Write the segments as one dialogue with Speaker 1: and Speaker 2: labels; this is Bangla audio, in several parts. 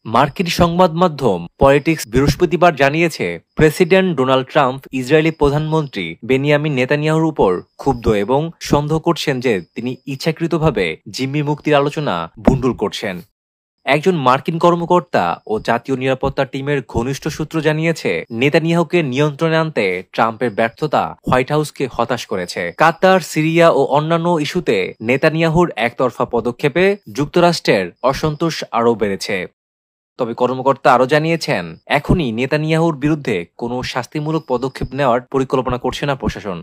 Speaker 1: মার্কিন সংবাদ মাধ্যম পলিটিক্স বৃহস্পতিবার জানিয়েছে, প্রেসিডেন্ট ডোনাল্ড ট্রাম্প ইসরায়েলি প্রধানমন্ত্রী বেনিয়ামিন নেতানিয়াহুর উপর ক্ষুব্ধ এবং সন্দেহ করছেন যে তিনি ইচ্ছাকৃতভাবে জিম্মি মুক্তির আলোচনা ভণ্ডুল করছেন। একজন মার্কিন কর্মকর্তা ও জাতীয় নিরাপত্তা টিমের ঘনিষ্ঠ সূত্র জানিয়েছে, নেতানিয়াহুকে নিয়ন্ত্রণে আনতে ট্রাম্পের ব্যর্থতা হোয়াইট হাউসকে হতাশ করেছে। কাতার, সিরিয়া ও অন্যান্য ইস্যুতে নেতানিয়াহুর একতরফা পদক্ষেপে যুক্তরাষ্ট্রের অসন্তোষ আরও বেড়েছে। তবে কর্মকর্তা আরও জানিয়েছেন, এখনই নেতানিয়াহুর বিরুদ্ধে কোনো শাস্তিমূলক পদক্ষেপ নেওয়ার পরিকল্পনা করছে না প্রশাসন।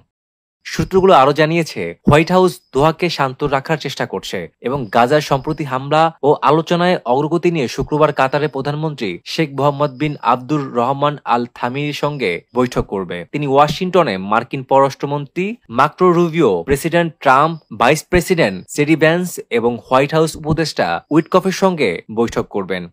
Speaker 1: সূত্রগুলো আরও জানিয়েছে, হোয়াইট হাউস দোহাকে শান্ত রাখার চেষ্টা করছে এবং গাজার সম্প্রতি হামলা ও আলোচনায় অগ্রগতি নিয়ে শুক্রবার কাতারের প্রধানমন্ত্রী শেখ মোহাম্মদ বিন আব্দুর রহমান আল থামির সঙ্গে বৈঠক করবে। তিনি ওয়াশিংটনে মার্কিন পররাষ্ট্রমন্ত্রী Marco Rubio, president Trump, vice president JD Vance এবং হোয়াইট হাউস উপদেষ্টা উইটকফের সঙ্গে বৈঠক করবেন।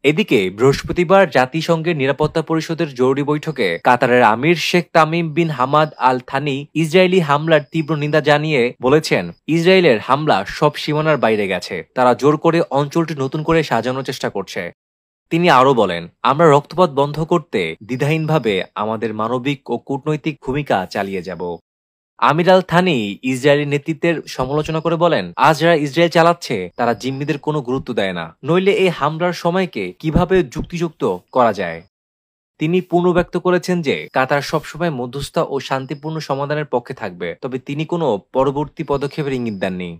Speaker 1: এদিকে বৃহস্পতিবার জাতিসংঘের নিরাপত্তা পরিষদের জরুরি বৈঠকে কাতারের আমির Sheikh Tamim bin Hamad Al Thani Israeli হামলার তীব্র নিন্দা জানিয়ে বলেছেন, ইসরায়েলের হামলা সব সীমানার বাইরে গেছে। তারা জোর করে অঞ্চলটি নতুন করে সাজানোর চেষ্টা করছে। তিনি আরও বলেন, আমরা রক্তপাত বন্ধ করতে দ্বিধাহীনভাবে আমাদের মানবিক ও কূটনৈতিক ভূমিকা চালিয়ে যাব। আমির আল থানি ইসরায়েলি নেতৃত্বের সমালোচনা করে বলেন, আজ যারা ইসরায়েল চালাচ্ছে তারা জিম্মিদের কোনো গুরুত্ব দেয় না, নইলে এই হামলার সময়কে কিভাবে যুক্তিযুক্ত করা যায়। তিনি পুনর্ব্যক্ত করেছেন যে কাতার সবসময় মধ্যস্থতা ও শান্তিপূর্ণ সমাধানের পক্ষে থাকবে, তবে তিনি কোনো পরবর্তী পদক্ষেপের ইঙ্গিত দেননি।